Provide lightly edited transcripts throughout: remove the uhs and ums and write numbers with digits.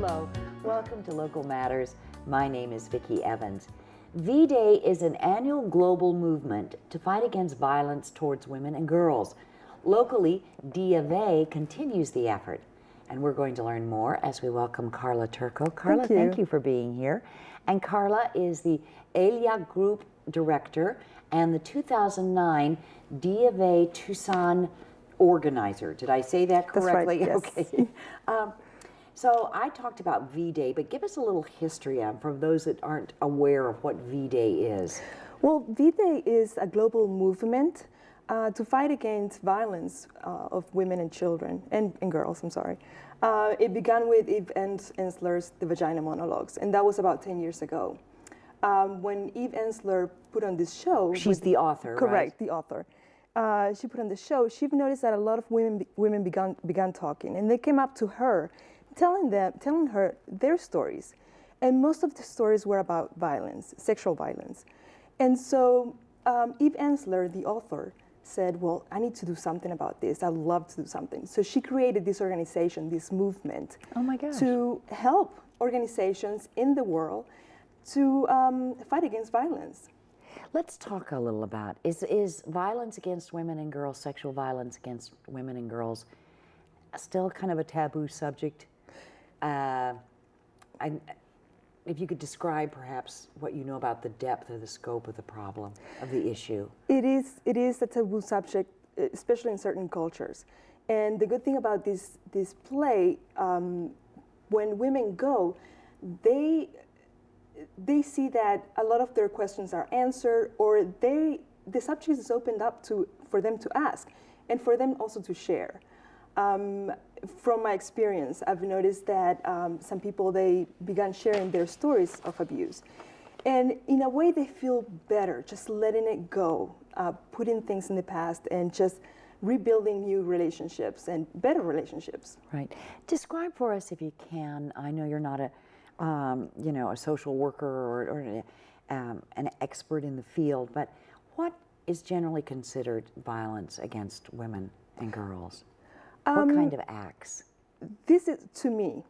Hello, welcome to Local Matters. My name is Vicki Evans. V-Day is an annual global movement to fight against violence towards women and girls. Locally, D of A continues the effort, and we're going to learn more as we welcome Carla Turco. Carla, thank you for being here. And Carla is the ELIA Group Director and the 2009 D of A Tucson organizer. Did I say that correctly? That's right, yes. Okay. So I talked about V-Day, but give us a little history for those that aren't aware of what V-Day is. Well, V-Day is a global movement to fight against violence of women and children, and girls, I'm sorry. It began with Eve Ensler's The Vagina Monologues, and that was about 10 years ago. When Eve Ensler put on this show... She's the author, correct, right? the author. She put on the show, she noticed that a lot of women began talking, and they came up to her, telling her their stories. And most of the stories were about violence, sexual violence. And so Eve Ensler, the author, said, well, I need to do something about this. I'd love to do something. So she created this organization, this movement, oh my gosh, to help organizations in the world to fight against violence. Let's talk a little about, is violence against women and girls, sexual violence against women and girls, still kind of a taboo subject? If you could describe perhaps what you know about the depth or the scope of the problem, of the issue. It is a taboo subject, especially in certain cultures. And the good thing about this play, when women go, they see that a lot of their questions are answered, or the subject is opened up for them to ask, and for them also to share. From my experience, I've noticed that some people, they began sharing their stories of abuse. And in a way, they feel better, just letting it go, putting things in the past, and just rebuilding new relationships and better relationships. Right. Describe for us, if you can, I know you're not a social worker or an expert in the field, but what is generally considered violence against women and girls? What kind of acts? This is, to me,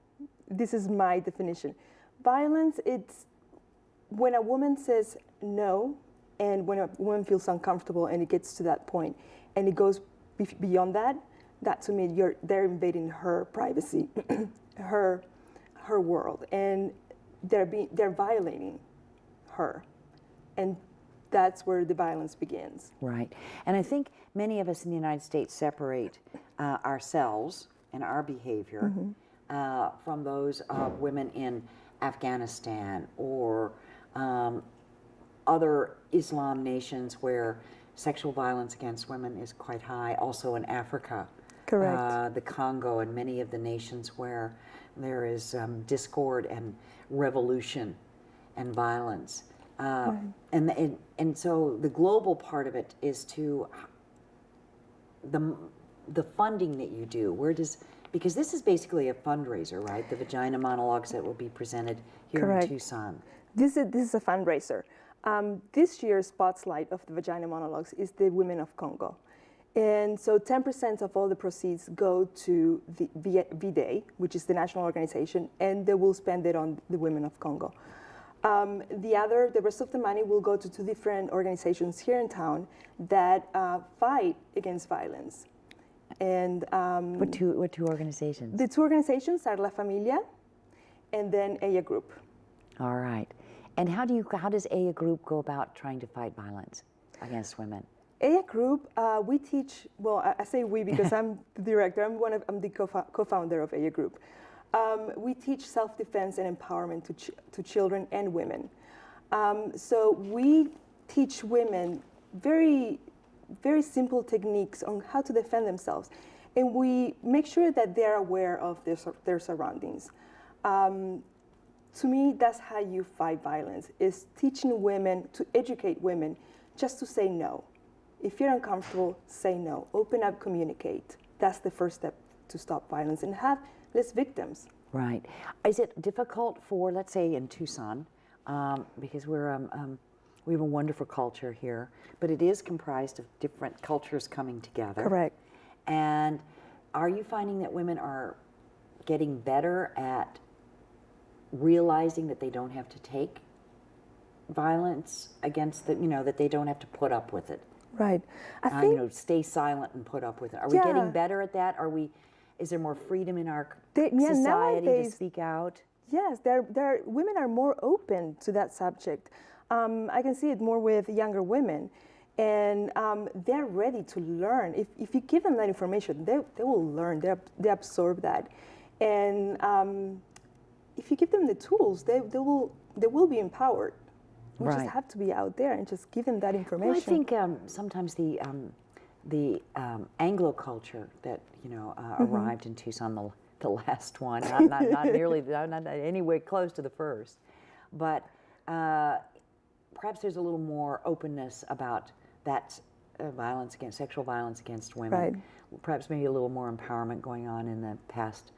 this is my definition. Violence, it's when a woman says no, and when a woman feels uncomfortable and it gets to that point, and it goes beyond that, that to me, they're invading her privacy, her world, and they're violating her. And that's where the violence begins. Right. And I think many of us in the United States separate ourselves and our behavior from those of women in Afghanistan or other Islam nations where sexual violence against women is quite high, also in Africa. Correct. The Congo, and many of the nations where there is discord and revolution and violence. And so the global part of it is to the funding that you do. Because this is basically a fundraiser, right? The Vagina Monologues that will be presented here Correct. in Tucson. This is a fundraiser. This year's spotlight of the Vagina Monologues is the women of Congo. And so 10% of all the proceeds go to the V-Day, which is the national organization, and they will spend it on the women of Congo. The rest of the money will go to two different organizations here in town that fight against violence. And What two organizations? the two organizations are La Familia and then ELIA Group. All right. And how does ELIA Group go about trying to fight violence against women? ELIA Group, we teach, well, I say we because I'm the director, I'm the co-founder of ELIA Group. We teach self-defense and empowerment to children and women. So we teach women very, very simple techniques on how to defend themselves. And we make sure that they're aware of their surroundings. To me, that's how you fight violence, is teaching women, to educate women, just to say no. If you're uncomfortable, say no. Open up, communicate. That's the first step to stop violence and have less victims. Right. Is it difficult for, let's say in Tucson, because we have a wonderful culture here, but it is comprised of different cultures coming together. Correct. And are you finding that women are getting better at realizing that they don't have to take violence against them, that they don't have to put up with it. Right. I think Stay silent and put up with it. Are we getting Yeah. better at that? Is there more freedom in our Yeah, society to nowadays, speak out? yes, women are more open to that subject. I can see it more with younger women, and they're ready to learn. If you give them that information, they will learn. They absorb that, and if you give them the tools, they will be empowered. We Right. just have to be out there and just give them that information. Well, I think sometimes the Anglo culture that arrived in Tucson, the last one, not nearly, not anywhere close to the first, but perhaps there's a little more openness about that sexual violence against women. Right. Perhaps maybe a little more empowerment going on in the past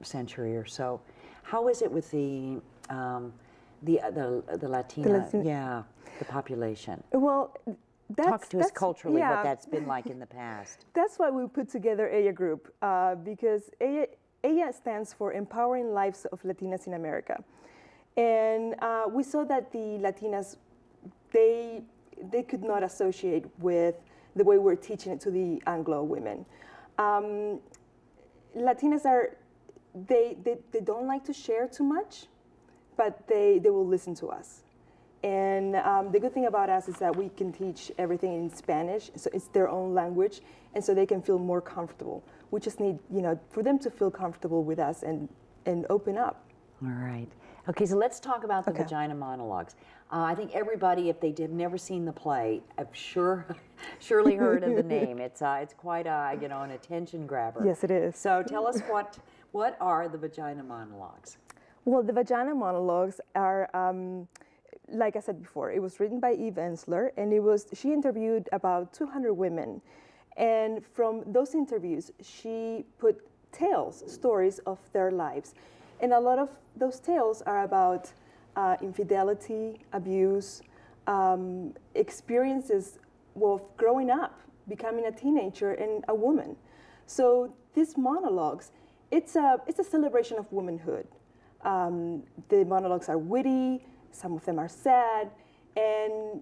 century or so. How is it with the Latina, the population? Well, Talk to us culturally yeah. what that's been like in the past. That's why we put together ELLA Group, because ELLA stands for Empowering Lives of Latinas in America. And we saw that the Latinas, they could not associate with the way we're teaching it to the Anglo women. Latinas they don't like to share too much, but they will listen to us. And the good thing about us is that we can teach everything in Spanish, so it's their own language, and so they can feel more comfortable. We just need, for them to feel comfortable with us and open up. All right. Okay, so let's talk about the Okay. Vagina Monologues. I think everybody, if they have never seen the play, have surely heard of the name. It's quite an attention grabber. Yes, it is. So tell us what are the Vagina Monologues? Well, the Vagina Monologues are, like I said before, it was written by Eve Ensler, and she interviewed about 200 women. And from those interviews, she put stories of their lives. And a lot of those tales are about infidelity, abuse, experiences of growing up, becoming a teenager and a woman. So these monologues, it's a celebration of womanhood. The monologues are witty, some of them are sad, and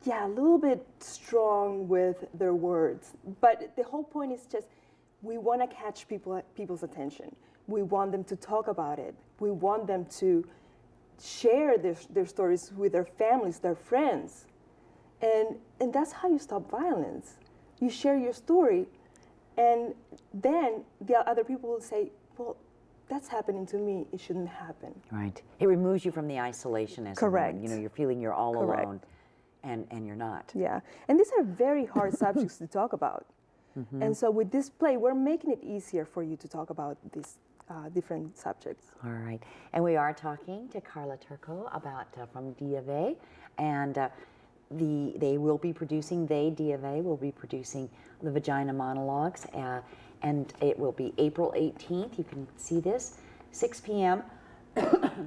a little bit strong with their words. But the whole point is just we want to catch people's attention. We want them to talk about it. We want them to share their stories with their families, their friends. And that's how you stop violence. You share your story, and then the other people will say, well, that's happening to me. It shouldn't happen. Right. It removes you from the isolation as Correct. a woman. You're feeling you're all Correct. alone, and you're not. Yeah, and these are very hard subjects to talk about. Mm-hmm. And so with this play, we're making it easier for you to talk about these different subjects. All right. And we are talking to Carla Turco from D of A, and they will be producing, D of A will be producing the Vagina Monologues, and it will be April 18th. You can see this, 6 p.m.,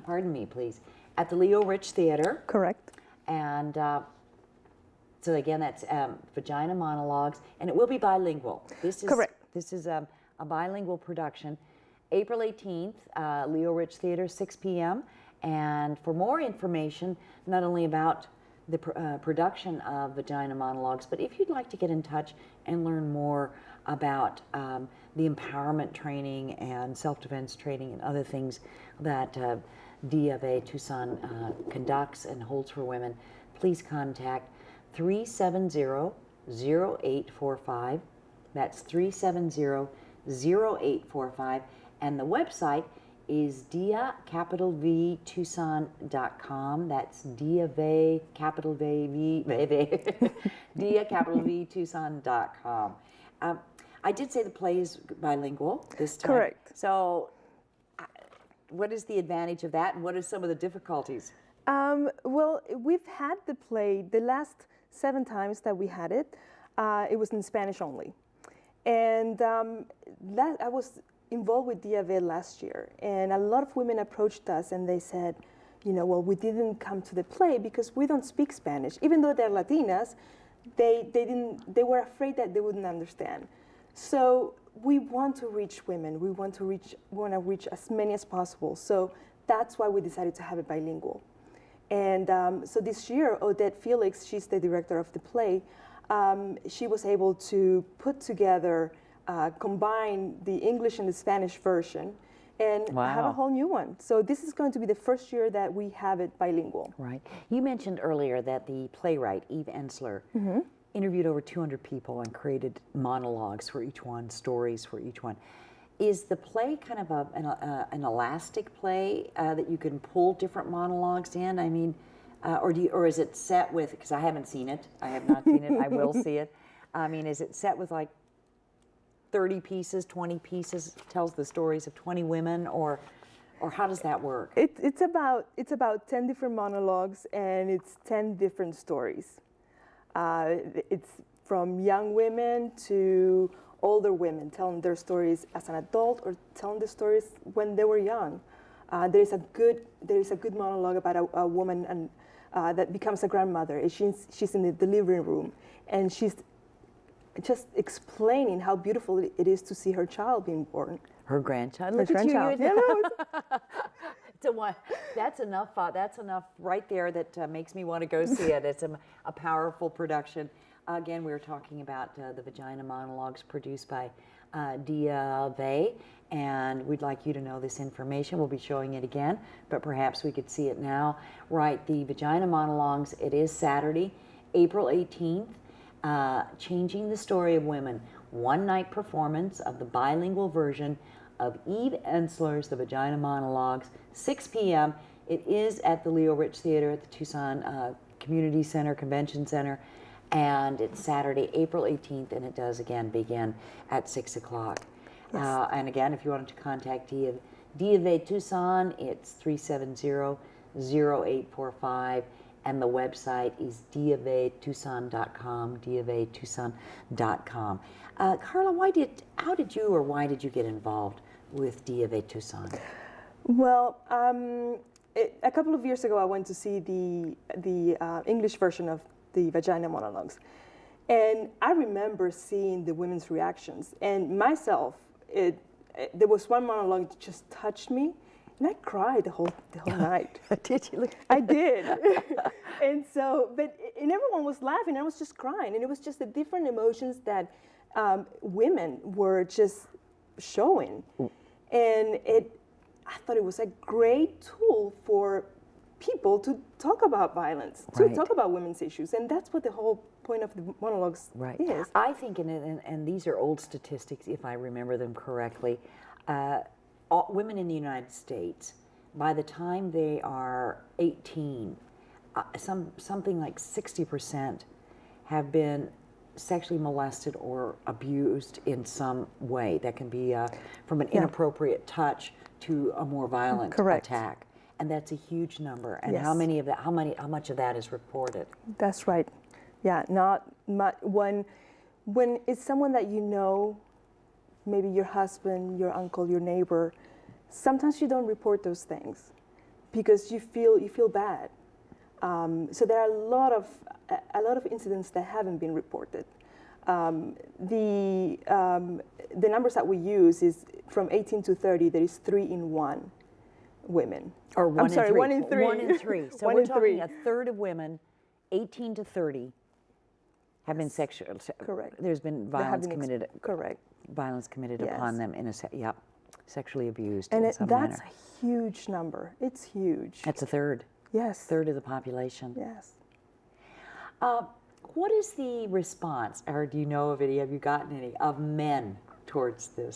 pardon me, please, at the Leo Rich Theater. Correct. And so again, that's Vagina Monologues, and it will be bilingual. Correct. This is a bilingual production. April 18th, Leo Rich Theater, 6 p.m. And for more information, not only about the production of Vagina Monologues, but if you'd like to get in touch and learn more about the empowerment training and self-defense training and other things that D of A Tucson conducts and holds for women, please contact 370-0845. That's 370-0845. And the website is diacapitalvtucson.com. That's D-A, capital V, diacapitalvtucson.com. I did say the play is bilingual this time. Correct. So what is the advantage of that, and what are some of the difficulties? Well, we've had the play, the last 7 times that we had it, it was in Spanish only. And I was involved with DAV last year, and a lot of women approached us and they said, well, we didn't come to the play because we don't speak Spanish. Even though they're Latinas, they were afraid that they wouldn't understand. So we want to reach women. We want to reach as many as possible. So that's why we decided to have it bilingual. And so this year, Odette Felix, she's the director of the play, she was able to put together, combine the English and the Spanish version, and have a whole new one. So this is going to be the first year that we have it bilingual. Right. You mentioned earlier that the playwright, Eve Ensler, interviewed over 200 people and created monologues for each one, stories for each one. Is the play kind of an elastic play that you can pull different monologues in? I mean, or is it set with, because I haven't seen it, I have not seen it, I will see it. I mean, is it set with like 30 pieces, 20 pieces, tells the stories of 20 women, or how does that work? It's about 10 different monologues, and it's 10 different stories. It's from young women to older women, telling their stories as an adult or telling the stories when they were young. There is a good monologue about a woman and that becomes a grandmother. She's in the delivery room, and she's just explaining how beautiful it is to see her child being born. Her grandchild. Her grandchild. Yeah, That's enough. That's enough right there. That makes me want to go see it. It's a powerful production. Again, we were talking about the Vagina Monologues produced by Dia Vey, and we'd like you to know this information. We'll be showing it again, but perhaps we could see it now. Right, the Vagina Monologues. It is Saturday, April 18th. Changing the Story of Women, one-night performance of the bilingual version of Eve Ensler's The Vagina Monologues, 6 p.m. It is at the Leo Rich Theater at the Tucson Community Center, Convention Center, and it's Saturday, April 18th, and it does again begin at 6 o'clock. Yes. And again, if you wanted to contact Dia Vey Tucson, it's 370-0845. And the website is diaveytucson.com, diaveytucson.com. Carla, how did you get involved with Dia Vey Tucson? Well, a couple of years ago, I went to see the English version of the Vagina Monologues, and I remember seeing the women's reactions. And myself, there was one monologue that just touched me. And I cried the whole night. Did you? I did. And everyone was laughing. I was just crying. And it was just the different emotions that women were just showing. And I thought it was a great tool for people to talk about violence, to talk about women's issues. And that's what the whole point of the monologues is. I think, and these are old statistics, if I remember them correctly, women in the United States, by the time they are 18, something like 60% have been sexually molested or abused in some way. That can be from an inappropriate touch to a more violent attack, and that's a huge number. And how much of that is reported? That's right. Yeah, not much. When it's someone that you know, maybe your husband, your uncle, your neighbor, sometimes you don't report those things because you feel bad. So there are a lot of incidents that haven't been reported. The numbers that we use is from 18 to 30. There is 3 in 1 women. Or one in 3. 1 in 3. 1 in 3. So we're talking a third of women, 18 to 30, have been sexual. Correct. There's been violence committed. Correct. Violence committed upon them in sexually abused. And in some that's manner. a huge number. It's huge. That's a third. Yes. Third of the population. Yes. What is the response, or do you know of any? Have you gotten any of men towards the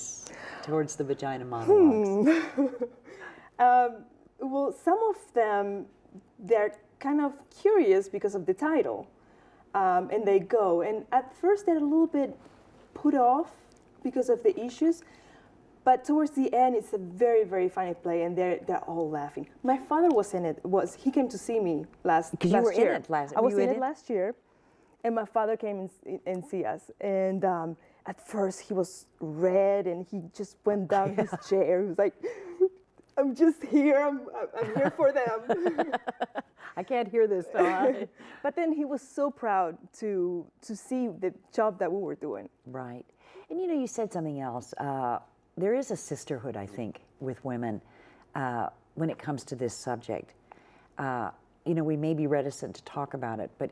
Vagina Monologues? Well, some of them, they're kind of curious because of the title, and they go. And at first, they're a little bit put off because of the issues, but towards the end, it's a very, very funny play, and they're all laughing. My father was in it. He came to see me last year. Because you were in it last year. I was in it last year, and my father came and see us. And at first, he was red, and he just went down his chair. He was like, "I'm just here. I'm here for them." I can't hear this, though. But then he was so proud to see the job that we were doing. Right. And you said something else. There is a sisterhood, I think, with women when it comes to this subject. We may be reticent to talk about it, but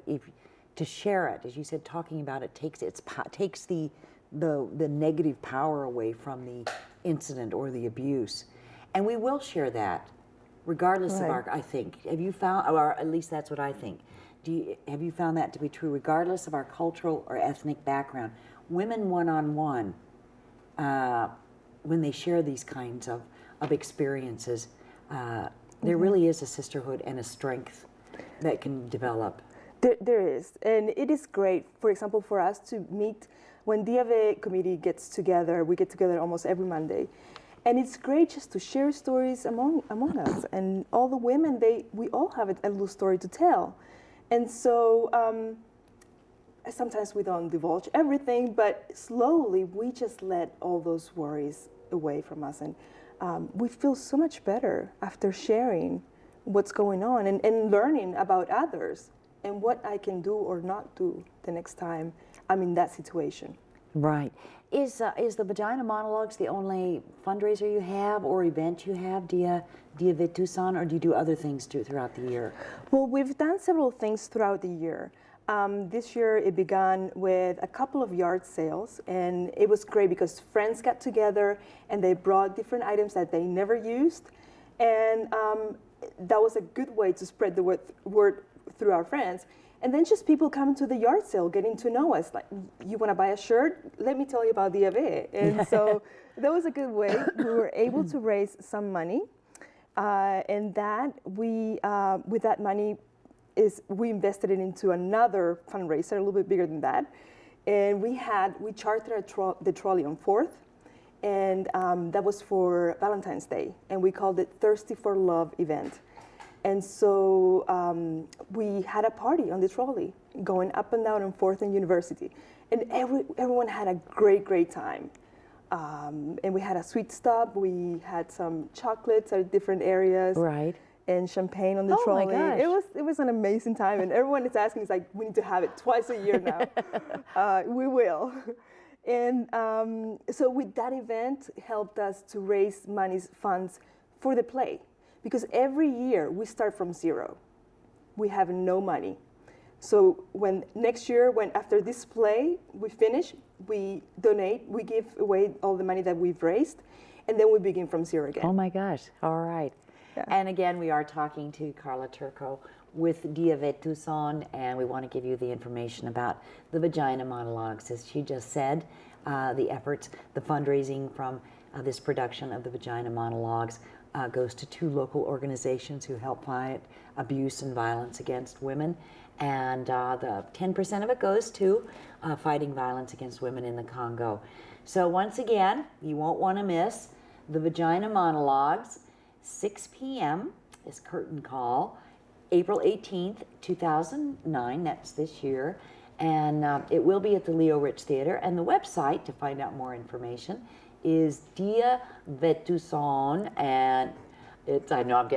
to share it, as you said, talking about it takes the negative power away from the incident or the abuse, and we will share that, regardless of our. I think. Have you found, or at least that's what I think. Have you found that to be true, regardless of our cultural or ethnic background? Women one-on-one, when they share these kinds of experiences, there really is a sisterhood and a strength that can develop. There is, and it is great, for example, for us to meet when DAV committee gets together. We get together almost every Monday, and it's great just to share stories among us. And all the women, we all have a little story to tell. And so sometimes we don't divulge everything, but slowly we just let all those worries away from us. And we feel so much better after sharing what's going on and learning about others and what I can do or not do the next time I'm in that situation. Right. Is the Vagina Monologues the only fundraiser you have or event you have, Dia Vet Tucson, or do you do other things throughout the year? Well, we've done several things throughout the year. This year it began with a couple of yard sales, and it was great because friends got together and they brought different items that they never used, and that was a good way to spread the word through our friends. And then just people coming to the yard sale, getting to know us. Like, you want to buy a shirt? Let me tell you about DAV. And so that was a good way. We were able to raise some money, and that with that money, we invested it into another fundraiser, a little bit bigger than that. And we chartered the trolley on 4th, and that was for Valentine's Day. And we called it Thirsty for Love event. And so we had a party on the trolley going up and down on 4th and University. And everyone had a great time. And we had a sweet stop. We had some chocolates at different areas. Right. And champagne on the trolley. My gosh. It was an amazing time. And everyone is asking, it's like, we need to have it twice a year now. We will. And so with that event helped us to raise funds for the play. Because every year we start from zero. We have no money. So next year, after this play we finish, we donate, we give away all the money that we've raised, and then we begin from zero again. Oh my gosh, all right. Yeah. And again, we are talking to Carla Turco with Dia Vet Tucson, and we want to give you the information about the Vagina Monologues. As she just said, the efforts, the fundraising from this production of the Vagina Monologues goes to 2 local organizations who help fight abuse and violence against women, and the 10% of it goes to fighting violence against women in the Congo. So once again, you won't want to miss the Vagina Monologues, 6 p.m. is curtain call, April 18th, 2009, that's this year, and it will be at the Leo Rich Theater, and the website to find out more information is Dia Vet Tucson, and I know I'm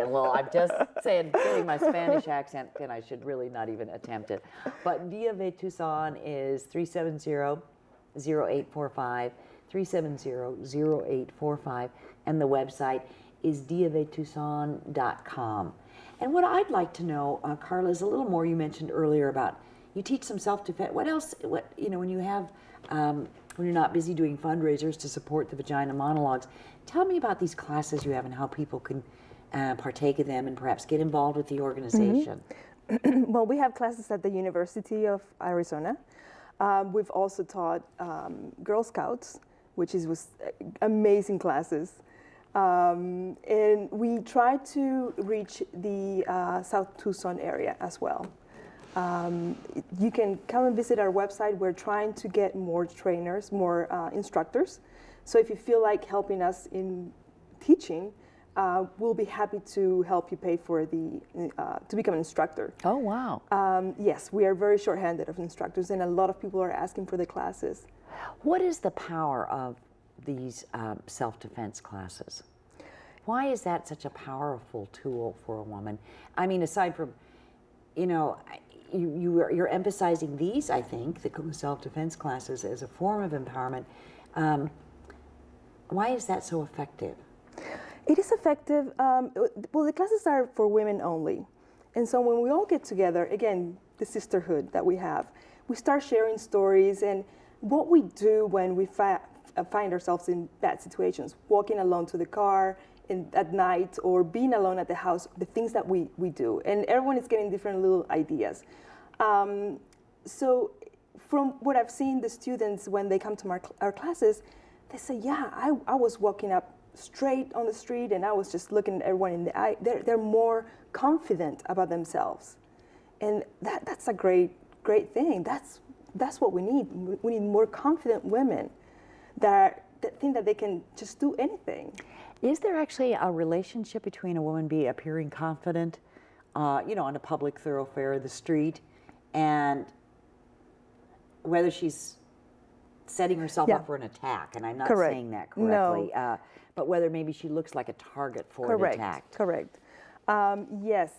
just getting my Spanish accent, and I should really not even attempt it. But Dia Vet Tucson is 370-0845, 370-0845, and the website is diavettucson.com. And what I'd like to know, Carla, is a little more. You mentioned earlier about you teach some self-defense. What else? When you have when you're not busy doing fundraisers to support the Vagina Monologues, tell me about these classes you have and how people can partake of them and perhaps get involved with the organization. Mm-hmm. Well, we have classes at the University of Arizona. We've also taught Girl Scouts, which was amazing classes. And we try to reach the South Tucson area as well. You can come and visit our website. We're trying to get more trainers, more instructors. So if you feel like helping us in teaching, we'll be happy to help you pay for to become an instructor. Oh, wow. Yes, we are very short-handed of instructors, and a lot of people are asking for the classes. What is the power of these self-defense classes? Why is that such a powerful tool for a woman? I mean, aside from, you're emphasizing these, I think, the self-defense classes as a form of empowerment. Why is that so effective? It is effective. Well, the classes are for women only. And so when we all get together, again, the sisterhood that we have, we start sharing stories and what we do when we find ourselves in bad situations, walking alone to the car at night or being alone at the house, the things that we do. And everyone is getting different little ideas. So from what I've seen, the students, when they come to our classes, they say, yeah, I was walking up straight on the street and I was just looking at everyone in the eye. They're more confident about themselves. And that's a great thing. That's what we need. We need more confident women that think that they can just do anything. Is there actually a relationship between a woman appearing confident, on a public thoroughfare, the street, and whether she's setting herself up for an attack? And I'm not saying that correctly. No. But whether maybe she looks like a target for an attack. Correct. Yes.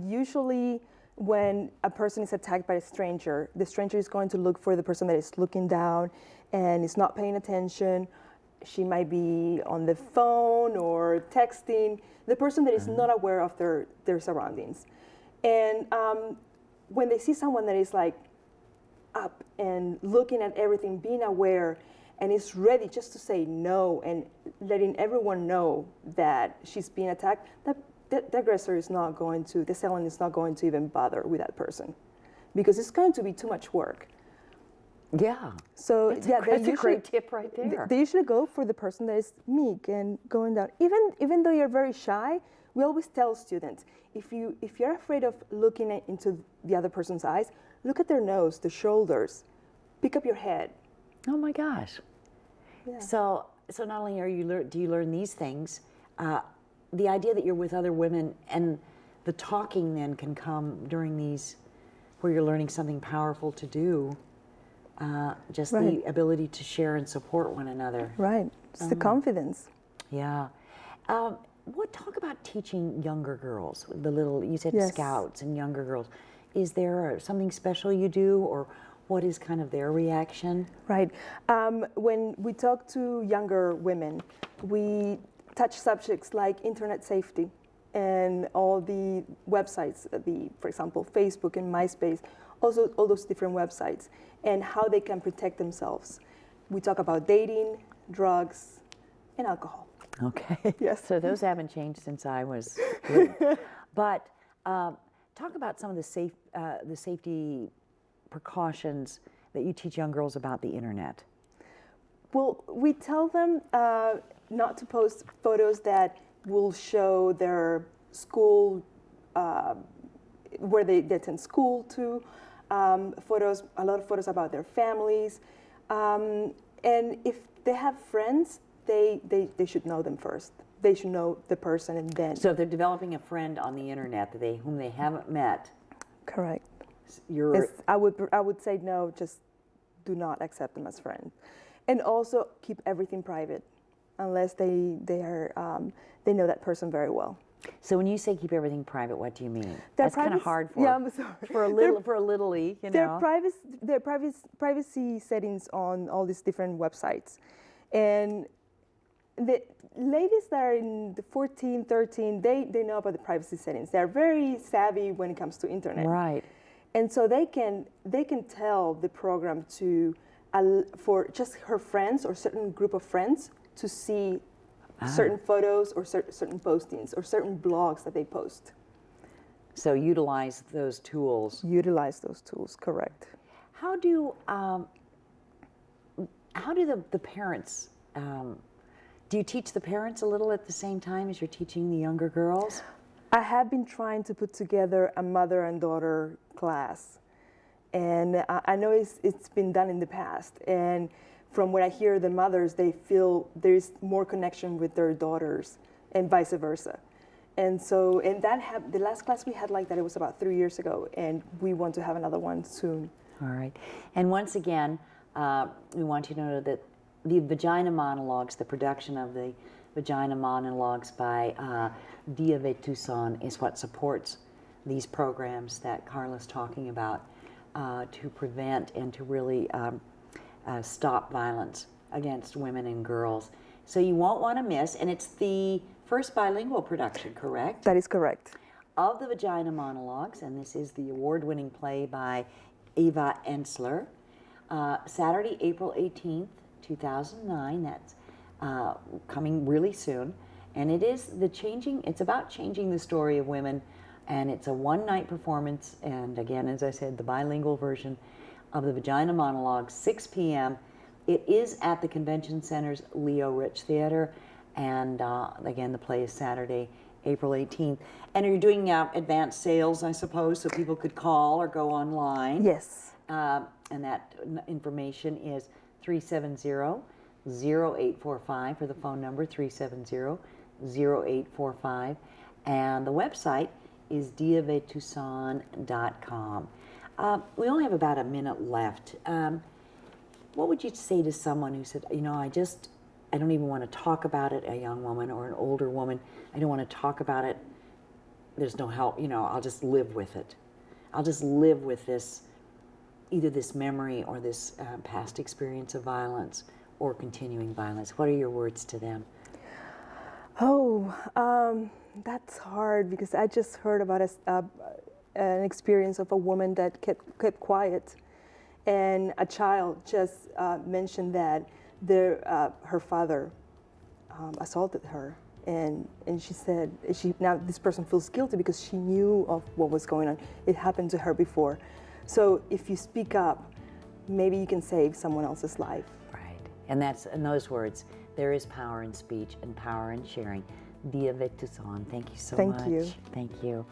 Usually when a person is attacked by a stranger, the stranger is going to look for the person that is looking down and is not paying attention. She might be on the phone or texting. The person that is not aware of their surroundings. And when they see someone that is like up and looking at everything, being aware, and is ready just to say no and letting everyone know that she's being attacked, the aggressor is not going to, the assailant is not going to even bother with that person because it's going to be too much work. Yeah. So that's a great tip right there. They usually go for the person that is meek and going down. Even though you're very shy, we always tell students, if you're afraid of looking into the other person's eyes, look at their nose, the shoulders, pick up your head. Oh my gosh. Yeah. So not only do you learn these things, the idea that you're with other women and the talking then can come during these where you're learning something powerful to do. Just the ability to share and support one another. Right. It's the confidence. Yeah. Talk about teaching younger girls, you said scouts and younger girls. Is there something special you do, or what is kind of their reaction? Right. When we talk to younger women, we touch subjects like internet safety and all the websites, for example, Facebook and MySpace, also all those different websites, and how they can protect themselves. We talk about dating, drugs, and alcohol. Okay. Yes. So those haven't changed since I was little. But talk about some of the safety precautions that you teach young girls about the internet. Well, we tell them not to post photos that will show their school, where they attend school to, a lot of photos about their families. And if they have friends, they should know them first. They should know the person and then. So if they're developing a friend on the internet whom they haven't met. Correct. I would say no, just do not accept them as friends. And also keep everything private unless they know that person very well. So when you say keep everything private, what do you mean? That's kind of hard for. Yeah, I'm sorry. For a little league, There are privacy settings on all these different websites, and the ladies that are in the 14, 13, they know about the privacy settings. They're very savvy when it comes to internet. Right. And so they can tell the program for just her friends or certain group of friends to see certain photos or certain postings or certain blogs that they post. So utilize those tools. Utilize those tools, correct. How do the parents, do you teach the parents a little at the same time as you're teaching the younger girls? I have been trying to put together a mother and daughter class. And I know it's been done in the past. And from what I hear, the mothers, they feel there's more connection with their daughters and vice versa. And so, the last class we had like that, it was about 3 years ago, and we want to have another one soon. All right. And once again, we want you to know that the Vagina Monologues, the production of the Vagina Monologues by Dia Tucson is what supports these programs that Carla's talking about to prevent and to really stop violence against women and girls. So you won't want to miss, and it's the first bilingual production, correct? That is correct. Of the Vagina Monologues, and this is the award-winning play by Eva Ensler. Saturday, April 18th, 2009. That's coming really soon. And it's about changing the story of women, and it's a one-night performance, and again, as I said, the bilingual version of the Vagina Monologues, 6 p.m. It is at the Convention Center's Leo Rich Theater, and again, the play is Saturday, April 18th. And you're doing advanced sales, I suppose, so people could call or go online. Yes. And that information is 370-0845 for the phone number, 370-0845. And the website is diavetucson.com. We only have about a minute left. What would you say to someone who said, I don't even want to talk about it, a young woman or an older woman, I don't want to talk about it, there's no help, I'll just live with it. I'll just live with this, either this memory or this past experience of violence or continuing violence. What are your words to them? That's hard, because I just heard about an experience of a woman that kept quiet, and a child just mentioned that her father assaulted her, and she said now this person feels guilty because she knew of what was going on. It happened to her before. So if you speak up, maybe you can save someone else's life. Right, and in those words, there is power in speech and power in sharing. Dia Victuson, thank you so much. Thank you. Thank you.